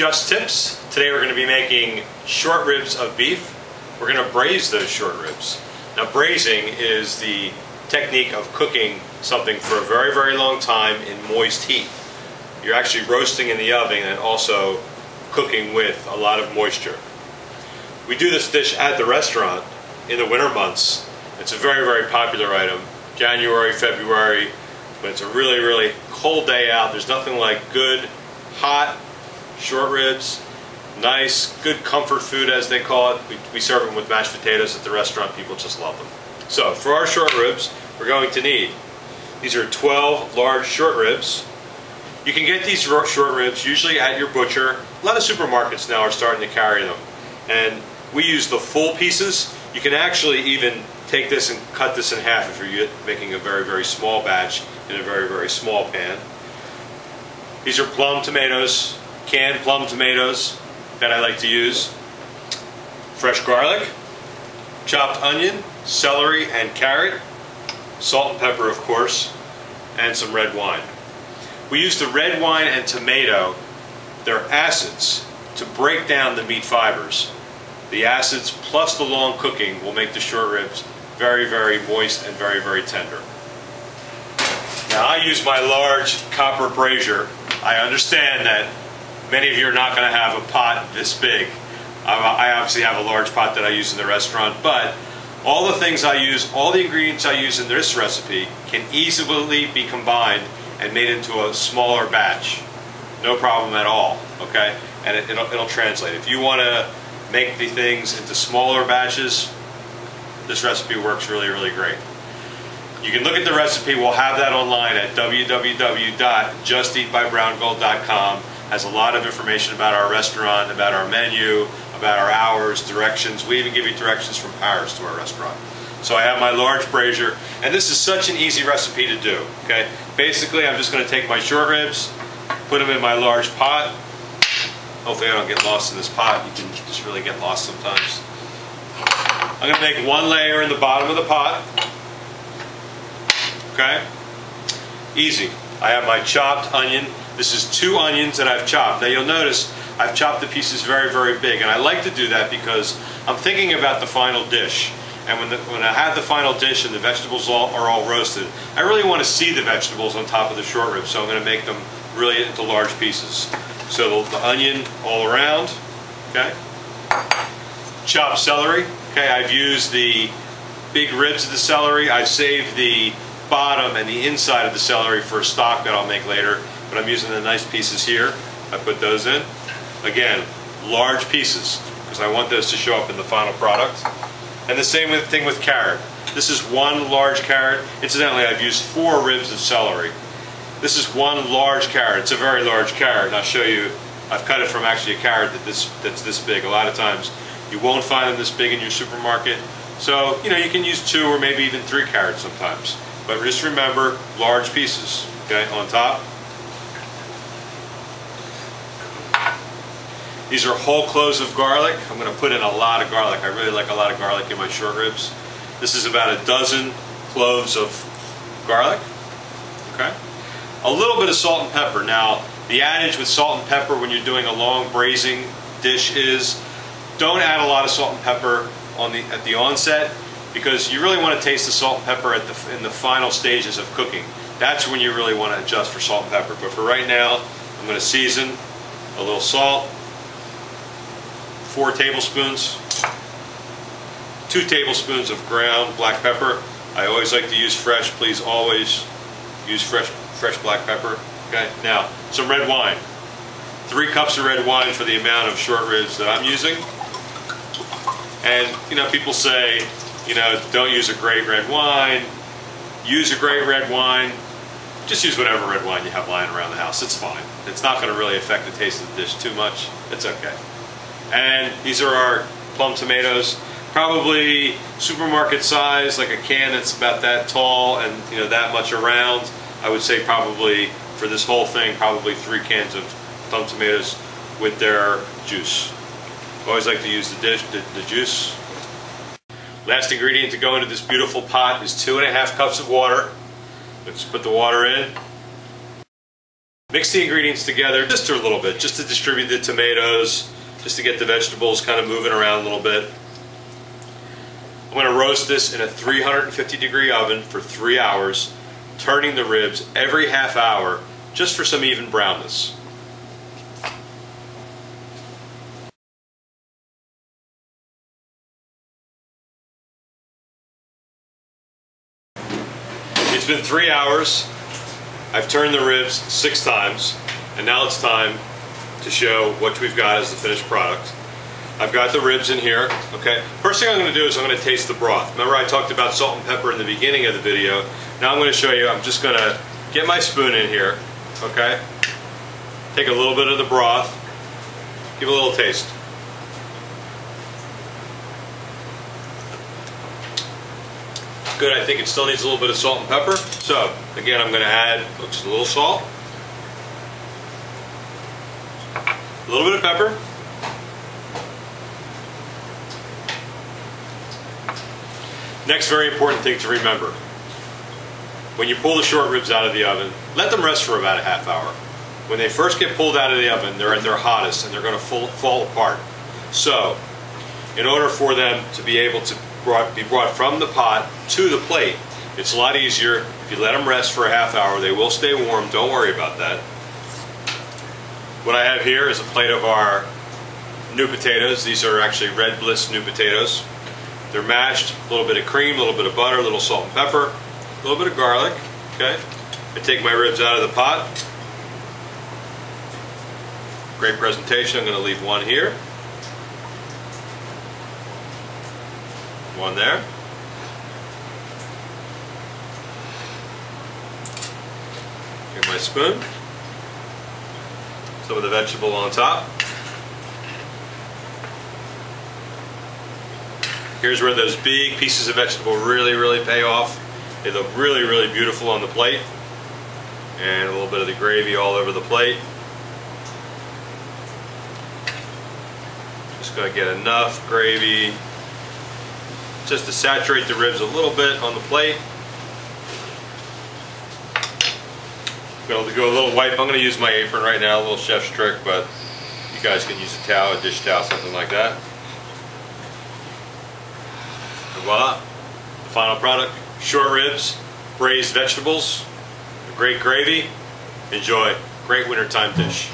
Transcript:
Just Tips. Today we're going to be making short ribs of beef. We're going to braise those short ribs. Now braising is the technique of cooking something for a very, very long time in moist heat. You're actually roasting in the oven and also cooking with a lot of moisture. We do this dish at the restaurant in the winter months. It's a very, very popular item. January, February, when it's a really, really cold day out, there's nothing like good, hot, short ribs. Nice, good comfort food as they call it. We serve them with mashed potatoes at the restaurant. People just love them. So for our short ribs, we're going to need, these are 12 large short ribs. You can get these short ribs usually at your butcher. A lot of supermarkets now are starting to carry them. And we use the full pieces. You can actually even take this and cut this in half if you're making a very, very small batch in a very, very small pan. These are plum tomatoes, canned plum tomatoes that I like to use. Fresh garlic, chopped onion, celery and carrot, salt and pepper of course, and some red wine. We use the red wine and tomato, they're acids, to break down the meat fibers. The acids plus the long cooking will make the short ribs very, very moist and very, very tender. Now I use my large copper brazier. I understand that many of you are not going to have a pot this big. I obviously have a large pot that I use in the restaurant, but all the things I use, all the ingredients I use in this recipe can easily be combined and made into a smaller batch. No problem at all, okay? And it'll translate. If you want to make the things into smaller batches, this recipe works really, really great. You can look at the recipe. We'll have that online at www.JustEatbyBrownGold.com. Has a lot of information about our restaurant, about our menu, about our hours, directions. We even give you directions from Paris to our restaurant. So I have my large brazier, and this is such an easy recipe to do. Okay, basically I'm just going to take my short ribs, put them in my large pot. Hopefully I don't get lost in this pot. You can just really get lost sometimes. I'm going to make one layer in the bottom of the pot. Okay, easy. I have my chopped onion. This is 2 onions that I've chopped. Now you'll notice I've chopped the pieces very, very big, and I like to do that because I'm thinking about the final dish. And when I have the final dish and the vegetables are all roasted, I really want to see the vegetables on top of the short ribs, so I'm going to make them really into large pieces. So the onion all around, okay? Chopped celery, okay? I've used the big ribs of the celery. I've saved the bottom and the inside of the celery for a stock that I'll make later, but I'm using the nice pieces here. I put those in. Again, large pieces, because I want those to show up in the final product. And the same thing with carrot. This is 1 large carrot. Incidentally, I've used 4 ribs of celery. This is 1 large carrot. It's a very large carrot, and I'll show you. I've cut it from actually a carrot that's this big. A lot of times you won't find them this big in your supermarket. So, you know, you can use 2 or maybe even 3 carrots sometimes. But just remember, large pieces, okay, on top. These are whole cloves of garlic. I'm going to put in a lot of garlic. I really like a lot of garlic in my short ribs. This is about a dozen cloves of garlic. Okay. A little bit of salt and pepper. Now, the adage with salt and pepper when you're doing a long braising dish is don't add a lot of salt and pepper at the onset, because you really want to taste the salt and pepper in the final stages of cooking. That's when you really want to adjust for salt and pepper. But for right now, I'm going to season a little salt. 4 tablespoons, 2 tablespoons of ground black pepper. I always like to use fresh. Please always use fresh black pepper. Okay. Now some red wine. 3 cups of red wine for the amount of short ribs that I'm using. And you know, people say, you know, don't use a great red wine. Use a great red wine. Just use whatever red wine you have lying around the house. It's fine. It's not going to really affect the taste of the dish too much. It's okay. And these are our plum tomatoes, probably supermarket size, like a can that's about that tall and you know that much around. I would say probably for this whole thing, probably 3 cans of plum tomatoes with their juice. Always like to use the juice. Last ingredient to go into this beautiful pot is 2½ cups of water. Let's put the water in. Mix the ingredients together just a little bit, just to distribute the tomatoes, just to get the vegetables kind of moving around a little bit. I'm going to roast this in a 350-degree oven for 3 hours, turning the ribs every half hour just for some even brownness. It's been 3 hours. I've turned the ribs 6 times, and now it's time to show what we've got as the finished product. I've got the ribs in here, okay? First thing I'm going to do is I'm going to taste the broth. Remember I talked about salt and pepper in the beginning of the video. Now I'm going to show you, I'm just going to get my spoon in here, okay? Take a little bit of the broth, give a little taste. Good, I think it still needs a little bit of salt and pepper. So, again, I'm going to add just a little salt, a little bit of pepper, next very important thing to remember. When you pull the short ribs out of the oven, let them rest for about a half hour. When they first get pulled out of the oven, they're at their hottest and they're going to fall apart. So, in order for them to be able to be brought from the pot to the plate, it's a lot easier if you let them rest for a half hour. They will stay warm, don't worry about that. What I have here is a plate of our new potatoes. These are actually Red Bliss new potatoes. They're mashed, a little bit of cream, a little bit of butter, a little salt and pepper, a little bit of garlic, okay? I take my ribs out of the pot. Great presentation. I'm going to leave one here. One there. Get my spoon. Some of the vegetable on top. Here's where those big pieces of vegetable really pay off. They look really beautiful on the plate. And a little bit of the gravy all over the plate. Just going to get enough gravy just to saturate the ribs a little bit on the plate. I'm going to go a little wipe. I'm going to use my apron right now, a little chef's trick, but you guys can use a towel, a dish towel, something like that. And voila, the final product. Short ribs, braised vegetables, great gravy. Enjoy. Great wintertime dish.